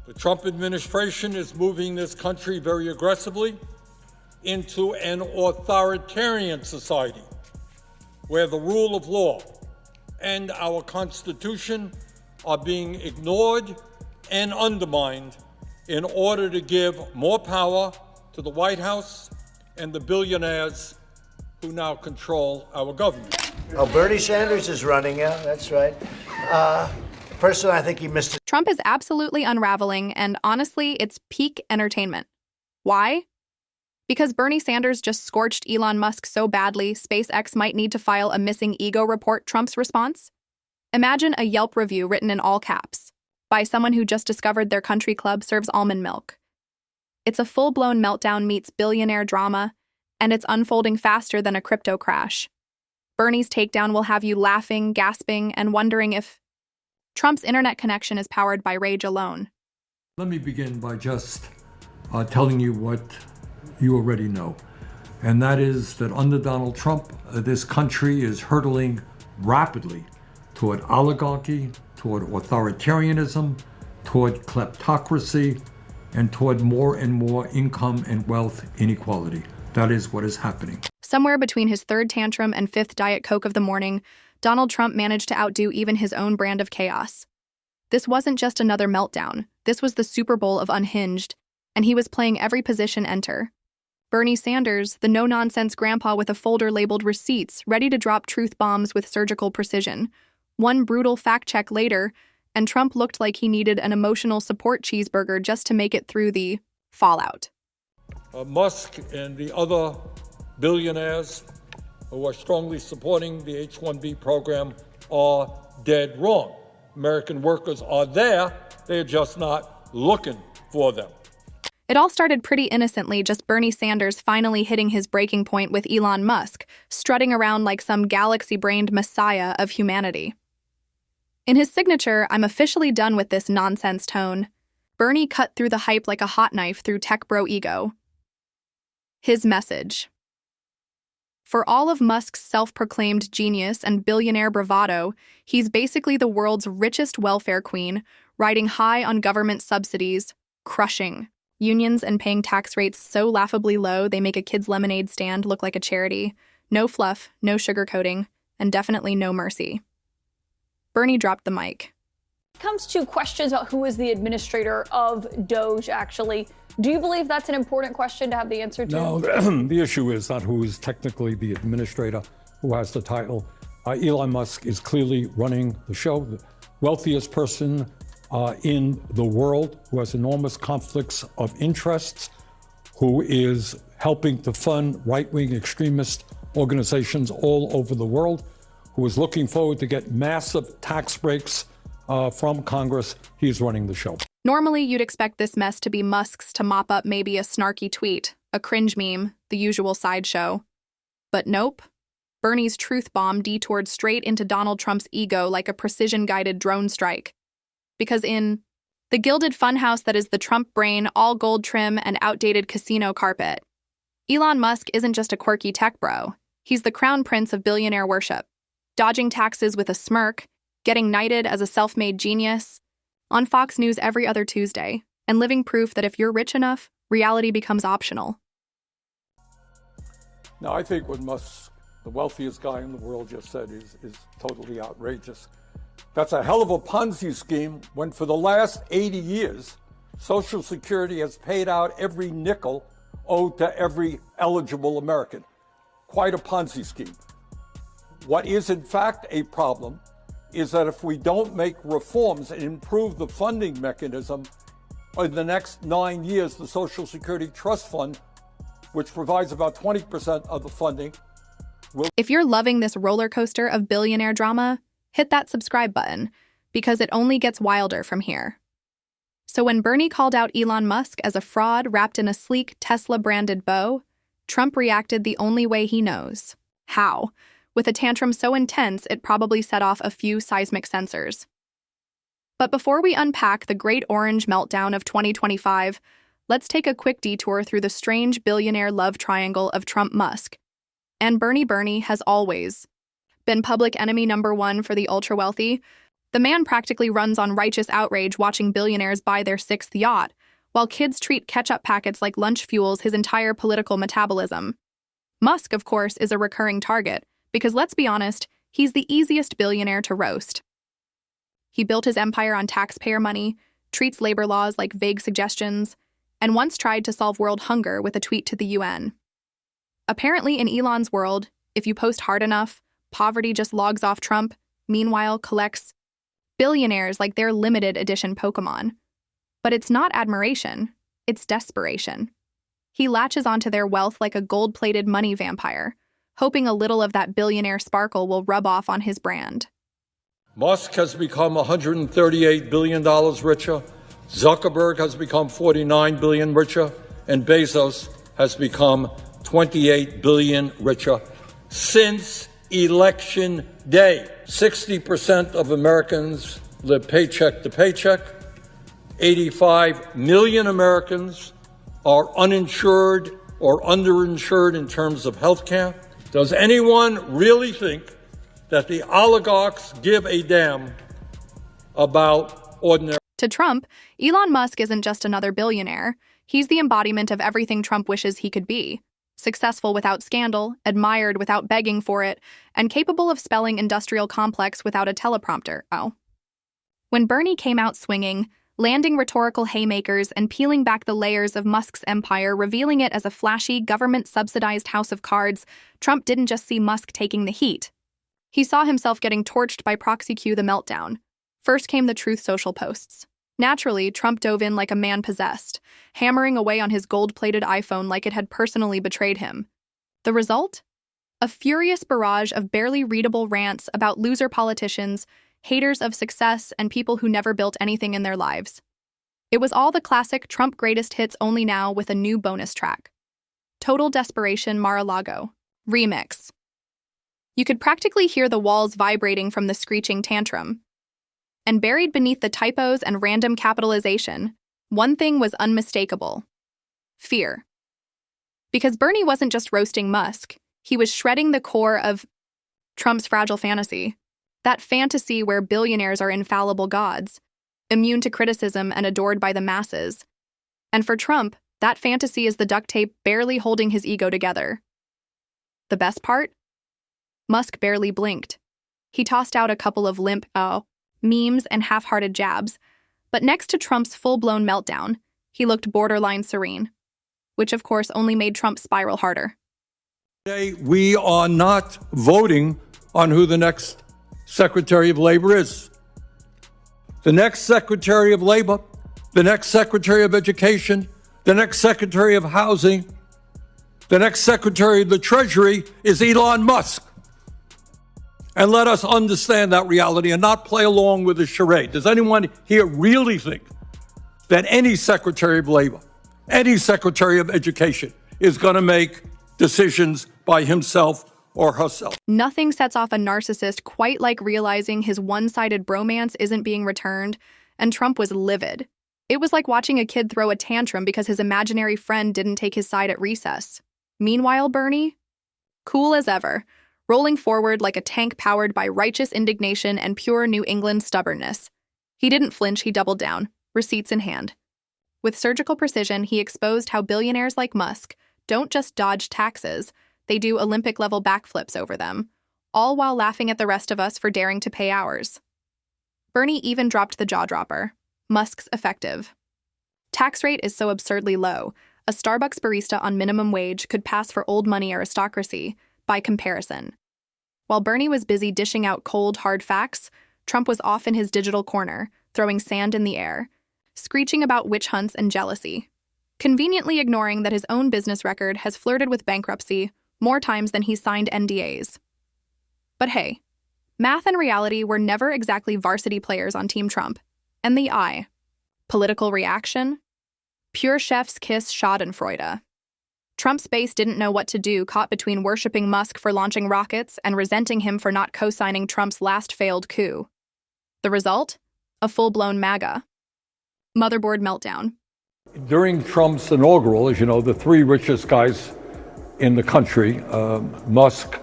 The Trump administration is moving this country very aggressively into an authoritarian society where the rule of law and our Constitution are being ignored and undermined in order to give more power to the White House and the billionaires who now control our government. Oh, Bernie Sanders is running, yeah, that's right. Personally, I think he missed it. Trump is absolutely unraveling, and honestly, it's peak entertainment. Why? Because Bernie Sanders just scorched Elon Musk so badly, SpaceX might need to file a missing ego report. Trump's response? Imagine a Yelp review written in all caps by someone who just discovered their country club serves almond milk. It's a full-blown meltdown meets billionaire drama, and it's unfolding faster than a crypto crash. Bernie's takedown will have you laughing, gasping, and wondering if Trump's internet connection is powered by rage alone. Let me begin by just telling you what you already know, and that is that under Donald Trump, this country is hurtling rapidly toward oligarchy, toward authoritarianism, toward kleptocracy, and toward more and more income and wealth inequality. That is what is happening. Somewhere between his third tantrum and fifth Diet Coke of the morning, Donald Trump managed to outdo even his own brand of chaos. This wasn't just another meltdown. This was the Super Bowl of unhinged, and he was playing every position enter. Bernie Sanders, the no-nonsense grandpa with a folder labeled receipts, ready to drop truth bombs with surgical precision. One brutal fact-check later, and Trump looked like he needed an emotional support cheeseburger just to make it through the fallout. Musk and the other billionaires who are strongly supporting the H-1B program are dead wrong. American workers are there, they're just not looking for them. It all started pretty innocently, just Bernie Sanders finally hitting his breaking point with Elon Musk, strutting around like some galaxy-brained messiah of humanity. In his signature, "I'm officially done with this nonsense" tone, Bernie cut through the hype like a hot knife through tech bro ego. His message. For all of Musk's self-proclaimed genius and billionaire bravado, he's basically the world's richest welfare queen, riding high on government subsidies, crushing unions and paying tax rates so laughably low they make a kid's lemonade stand look like a charity. No fluff, no sugarcoating, and definitely no mercy. Bernie dropped the mic. It comes to questions about who is the administrator of Doge, actually. Do you believe that's an important question to have the answer to? No, the issue is not who is technically the administrator, who has the title. Elon Musk is clearly running the show, the wealthiest person in the world, who has enormous conflicts of interests, who is helping to fund right-wing extremist organizations all over the world, who is looking forward to get massive tax breaks from Congress. He's running the show. Normally, you'd expect this mess to be Musk's to mop up maybe a snarky tweet, a cringe meme, the usual sideshow. But nope. Bernie's truth bomb detoured straight into Donald Trump's ego like a precision-guided drone strike. Because in the gilded funhouse that is the Trump brain, all gold trim and outdated casino carpet, Elon Musk isn't just a quirky tech bro. He's the crown prince of billionaire worship, dodging taxes with a smirk, getting knighted as a self-made genius, on Fox News every other Tuesday, and living proof that if you're rich enough, reality becomes optional. Now, I think what Musk, the wealthiest guy in the world, just said is totally outrageous. That's a hell of a Ponzi scheme when for the last 80 years, Social Security has paid out every nickel owed to every eligible American. Quite a Ponzi scheme. What is in fact a problem is that if we don't make reforms and improve the funding mechanism, in the next 9 years, the Social Security Trust Fund, which provides about 20% of the funding, will... If you're loving this roller coaster of billionaire drama, hit that subscribe button, because it only gets wilder from here. So when Bernie called out Elon Musk as a fraud wrapped in a sleek Tesla-branded bow, Trump reacted the only way he knows. How? With a tantrum so intense it probably set off a few seismic sensors. But before we unpack the great orange meltdown of 2025, let's take a quick detour through the strange billionaire love triangle of Trump-Musk. And Bernie has always been public enemy number one for the ultra-wealthy, The man practically runs on righteous outrage watching billionaires buy their sixth yacht, while kids treat ketchup packets like lunch fuels his entire political metabolism. Musk, of course, is a recurring target, because let's be honest, he's the easiest billionaire to roast. He built his empire on taxpayer money, treats labor laws like vague suggestions, and once tried to solve world hunger with a tweet to the UN. Apparently, in Elon's world, if you post hard enough, poverty just logs off Trump, meanwhile collects billionaires like they're limited edition Pokemon. But it's not admiration, it's desperation. He latches onto their wealth like a gold-plated money vampire, hoping a little of that billionaire sparkle will rub off on his brand. Musk has become $138 billion richer, Zuckerberg has become $49 billion richer, and Bezos has become $28 billion richer since Election Day. 60% of Americans live paycheck to paycheck. 85 million Americans are uninsured or underinsured in terms of health care. Does anyone really think that the oligarchs give a damn about ordinary? To Trump, Elon Musk isn't just another billionaire. He's the embodiment of everything Trump wishes he could be. Successful without scandal, admired without begging for it, and capable of spelling industrial complex without a teleprompter. When Bernie came out swinging, landing rhetorical haymakers and peeling back the layers of Musk's empire, revealing it as a flashy, government-subsidized house of cards, Trump didn't just see Musk taking the heat. He saw himself getting torched by proxy Q the Meltdown. First came the Truth Social posts. Naturally, Trump dove in like a man possessed, hammering away on his gold-plated iPhone like it had personally betrayed him. The result? A furious barrage of barely readable rants about loser politicians, haters of success, and people who never built anything in their lives. It was all the classic Trump greatest hits, only now with a new bonus track. Total Desperation Mar-a-Lago. Remix. You could practically hear the walls vibrating from the screeching tantrum. And buried beneath the typos and random capitalization, one thing was unmistakable: fear. Because Bernie wasn't just roasting Musk, he was shredding the core of Trump's fragile fantasy. That fantasy where billionaires are infallible gods, immune to criticism and adored by the masses. And for Trump, that fantasy is the duct tape barely holding his ego together. The best part? Musk barely blinked. He tossed out a couple of limp memes and half-hearted jabs, but next to Trump's full-blown meltdown, he looked borderline serene, which of course only made Trump spiral harder. Today, we are not voting on who the next Secretary of Labor is. The next Secretary of Labor, the next Secretary of Education, the next Secretary of Housing, the next Secretary of the Treasury is Elon Musk. And let us understand that reality and not play along with the charade. Does anyone here really think that any Secretary of Labor, any Secretary of Education is going to make decisions by himself or herself? Nothing sets off a narcissist quite like realizing his one-sided bromance isn't being returned, and Trump was livid. It was like watching a kid throw a tantrum because his imaginary friend didn't take his side at recess. Meanwhile, Bernie? Cool as ever, rolling forward like a tank powered by righteous indignation and pure New England stubbornness. He didn't flinch, he doubled down, receipts in hand. With surgical precision, he exposed how billionaires like Musk don't just dodge taxes, they do Olympic-level backflips over them, all while laughing at the rest of us for daring to pay ours. Bernie even dropped the jaw-dropper. Musk's effective. Tax rate is so absurdly low, a Starbucks barista on minimum wage could pass for old money aristocracy, by comparison. While Bernie was busy dishing out cold, hard facts, Trump was off in his digital corner, throwing sand in the air, screeching about witch hunts and jealousy, conveniently ignoring that his own business record has flirted with bankruptcy more times than he's signed NDAs. But hey, math and reality were never exactly varsity players on Team Trump. And the I. Political reaction? Pure chef's kiss schadenfreude. Trump's base didn't know what to do, caught between worshipping Musk for launching rockets and resenting him for not co-signing Trump's last failed coup. The result? A full-blown MAGA. Motherboard meltdown. During Trump's inaugural, as you know, the three richest guys in the country, Musk,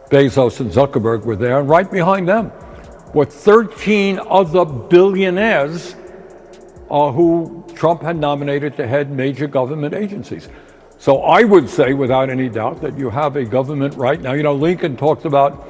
Bezos, and Zuckerberg were there, and right behind them were 13 other billionaires who Trump had nominated to head major government agencies. So I would say, without any doubt, that you have a government right now. You know, Lincoln talked about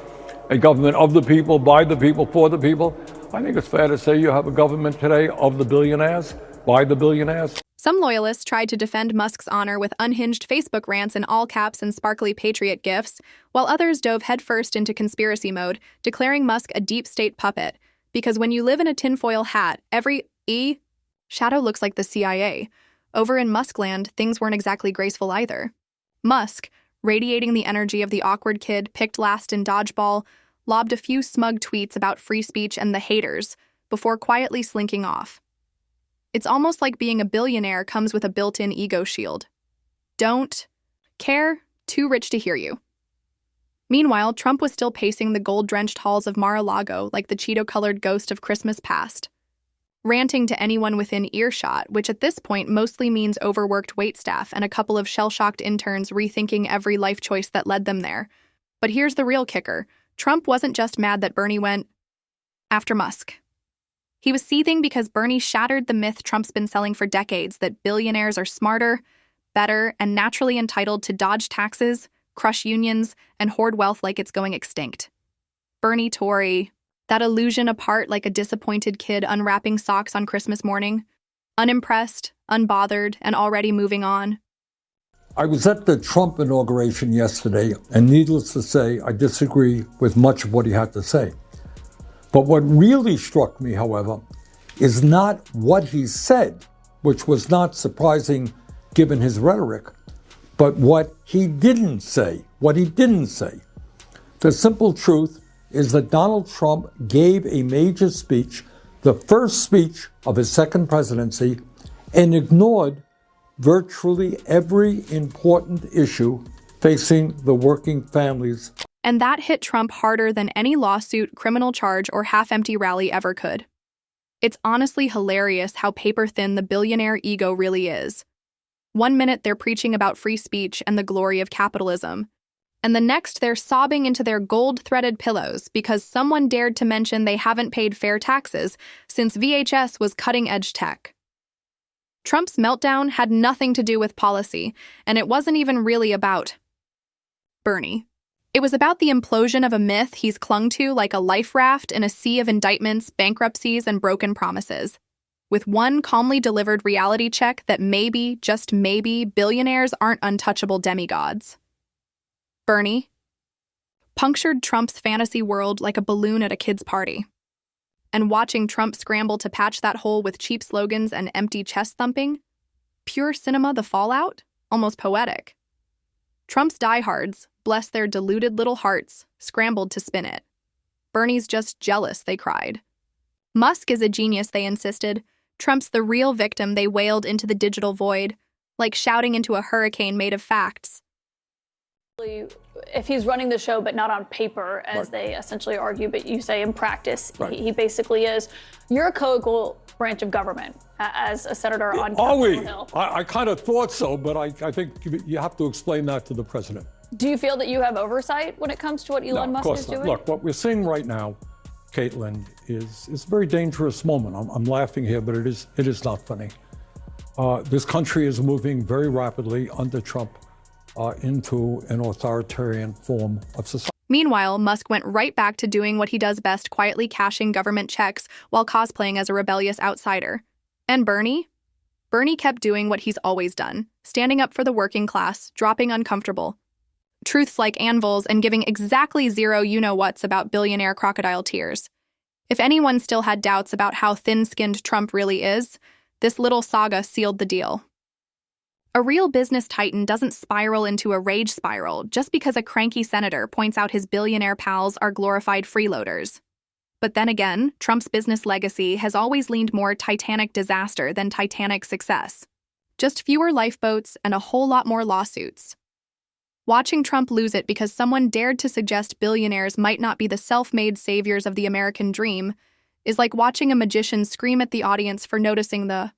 a government of the people, by the people, for the people. I think it's fair to say you have a government today of the billionaires, by the billionaires. Some loyalists tried to defend Musk's honor with unhinged Facebook rants in all caps and sparkly patriot gifs, while others dove headfirst into conspiracy mode, declaring Musk a deep state puppet. Because when you live in a tinfoil hat, every shadow looks like the CIA. Over in Muskland, things weren't exactly graceful either. Musk, radiating the energy of the awkward kid picked last in dodgeball, lobbed a few smug tweets about free speech and the haters before quietly slinking off. It's almost like being a billionaire comes with a built-in ego shield. Don't care, too rich to hear you. Meanwhile, Trump was still pacing the gold-drenched halls of Mar-a-Lago like the Cheeto-colored ghost of Christmas past, ranting to anyone within earshot, which at this point mostly means overworked waitstaff and a couple of shell-shocked interns rethinking every life choice that led them there. But here's the real kicker. Trump wasn't just mad that Bernie went after Musk. He was seething because Bernie shattered the myth Trump's been selling for decades that billionaires are smarter, better, and naturally entitled to dodge taxes, crush unions, and hoard wealth like it's going extinct. Bernie Tory, that illusion apart like a disappointed kid unwrapping socks on Christmas morning, unimpressed, unbothered, and already moving on. I was at the Trump inauguration yesterday, and needless to say, I disagree with much of what he had to say. But what really struck me, however, is not what he said, which was not surprising given his rhetoric, but what he didn't say, The simple truth is that Donald Trump gave a major speech, the first speech of his second presidency, and ignored virtually every important issue facing the working families. And that hit Trump harder than any lawsuit, criminal charge, or half-empty rally ever could. It's honestly hilarious how paper-thin the billionaire ego really is. One minute they're preaching about free speech and the glory of capitalism, and the next they're sobbing into their gold-threaded pillows because someone dared to mention they haven't paid fair taxes since VHS was cutting-edge tech. Trump's meltdown had nothing to do with policy, and it wasn't even really about Bernie. It was about the implosion of a myth he's clung to like a life raft in a sea of indictments, bankruptcies, and broken promises, with one calmly delivered reality check that maybe, just maybe, billionaires aren't untouchable demigods. Bernie punctured Trump's fantasy world like a balloon at a kid's party. And watching Trump scramble to patch that hole with cheap slogans and empty chest thumping, pure cinema the fallout, almost poetic. Trump's diehards, bless their deluded little hearts, scrambled to spin it. Bernie's just jealous, they cried. Musk is a genius, they insisted. Trump's the real victim, they wailed into the digital void, like shouting into a hurricane made of facts. If he's running the show, but not on paper, as they essentially argue, but you say in practice, he basically is. You're a co-equal branch of government as a senator on Capitol Hill. I kind of thought so, but I think you have to explain that to the president. Do you feel that you have oversight when it comes to what Elon Musk is doing? Look, what we're seeing right now, Caitlin, is a very dangerous moment. I'm laughing here, but it is not funny. This country is moving very rapidly under Trump into an authoritarian form of society. Meanwhile, Musk went right back to doing what he does best, quietly cashing government checks while cosplaying as a rebellious outsider. And Bernie? Bernie kept doing what he's always done, standing up for the working class, dropping uncomfortable truths like anvils, and giving exactly zero you-know-whats about billionaire crocodile tears. If anyone still had doubts about how thin-skinned Trump really is, this little saga sealed the deal. A real business titan doesn't spiral into a rage spiral just because a cranky senator points out his billionaire pals are glorified freeloaders. But then again, Trump's business legacy has always leaned more Titanic disaster than Titanic success. Just fewer lifeboats and a whole lot more lawsuits. Watching Trump lose it because someone dared to suggest billionaires might not be the self-made saviors of the American dream is like watching a magician scream at the audience for noticing the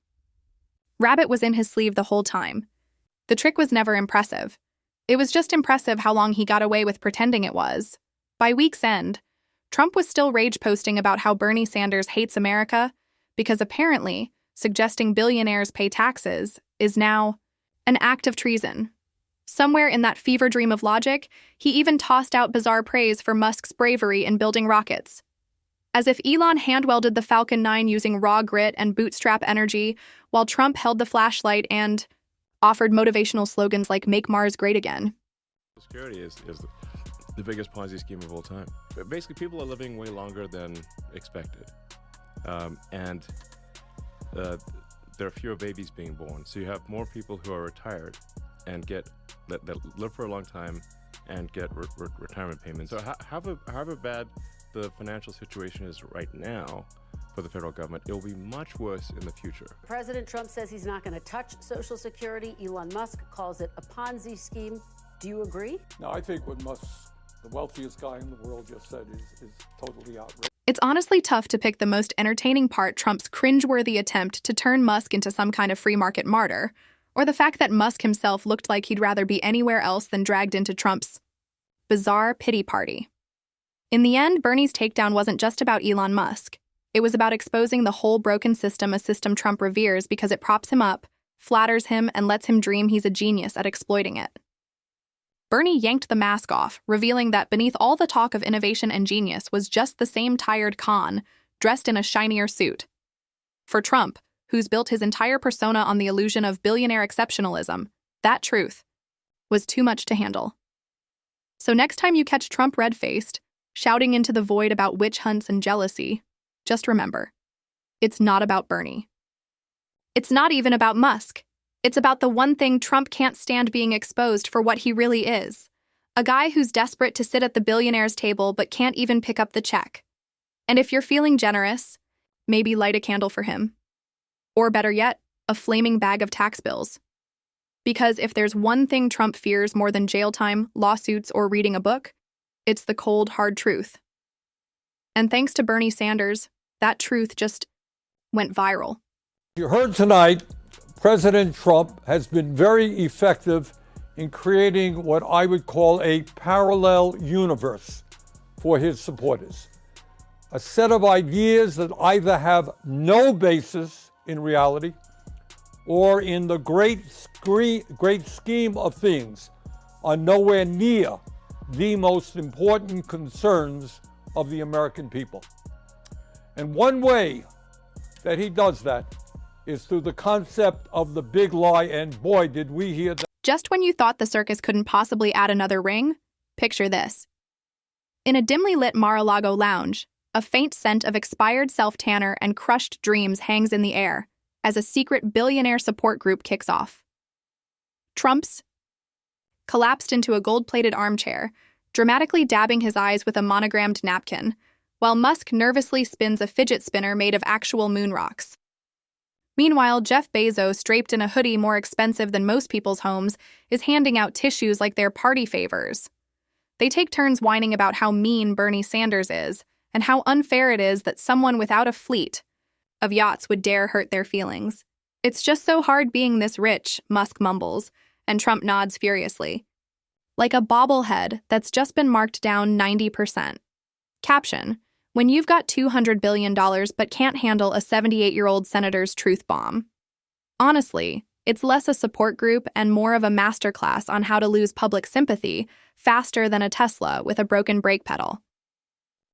rabbit was in his sleeve the whole time. The trick was never impressive. It was just impressive how long he got away with pretending it was. By week's end, Trump was still rage posting about how Bernie Sanders hates America because apparently suggesting billionaires pay taxes is now an act of treason. Somewhere in that fever dream of logic, he even tossed out bizarre praise for Musk's bravery in building rockets. As if Elon hand-welded the Falcon 9 using raw grit and bootstrap energy, while Trump held the flashlight and offered motivational slogans like "Make Mars Great Again." Security is the biggest Ponzi scheme of all time. Basically, people are living way longer than expected. And there are fewer babies being born. So you have more people who are retired and that live for a long time and get retirement payments. So however bad the financial situation is right now for the federal government, it will be much worse in the future. President Trump says he's not going to touch Social Security. Elon Musk calls it a Ponzi scheme. Do you agree? No, I think what Musk, the wealthiest guy in the world, just said is totally outrageous. It's honestly tough to pick the most entertaining part: Trump's cringeworthy attempt to turn Musk into some kind of free market martyr, or the fact that Musk himself looked like he'd rather be anywhere else than dragged into Trump's bizarre pity party. In the end, Bernie's takedown wasn't just about Elon Musk. It was about exposing the whole broken system, a system Trump reveres because it props him up, flatters him, and lets him dream he's a genius at exploiting it. Bernie yanked the mask off, revealing that beneath all the talk of innovation and genius was just the same tired con, dressed in a shinier suit. For Trump, who's built his entire persona on the illusion of billionaire exceptionalism, that truth was too much to handle. So next time you catch Trump red-faced, shouting into the void about witch hunts and jealousy, just remember, it's not about Bernie. It's not even about Musk. It's about the one thing Trump can't stand being exposed for what he really is: a guy who's desperate to sit at the billionaire's table but can't even pick up the check. And if you're feeling generous, maybe light a candle for him. Or better yet, a flaming bag of tax bills. Because if there's one thing Trump fears more than jail time, lawsuits, or reading a book, it's the cold, hard truth. And thanks to Bernie Sanders, that truth just went viral. You heard tonight, President Trump has been very effective in creating what I would call a parallel universe for his supporters. A set of ideas that either have no basis in reality or in the great scheme of things are nowhere near the most important concerns of the American people. And one way that he does that is through the concept of the big lie, and boy, did we hear that. Just when you thought the circus couldn't possibly add another ring, picture this. In a dimly lit Mar-a-Lago lounge, a faint scent of expired self-tanner and crushed dreams hangs in the air as a secret billionaire support group kicks off. Trump's collapsed into a gold-plated armchair, dramatically dabbing his eyes with a monogrammed napkin, while Musk nervously spins a fidget spinner made of actual moon rocks. Meanwhile, Jeff Bezos, draped in a hoodie more expensive than most people's homes, is handing out tissues like they're party favors. They take turns whining about how mean Bernie Sanders is and how unfair it is that someone without a fleet of yachts would dare hurt their feelings. It's just so hard being this rich, Musk mumbles, and Trump nods furiously. Like a bobblehead that's just been marked down 90%. Caption: when you've got $200 billion but can't handle a 78-year-old senator's truth bomb. Honestly, it's less a support group and more of a masterclass on how to lose public sympathy faster than a Tesla with a broken brake pedal.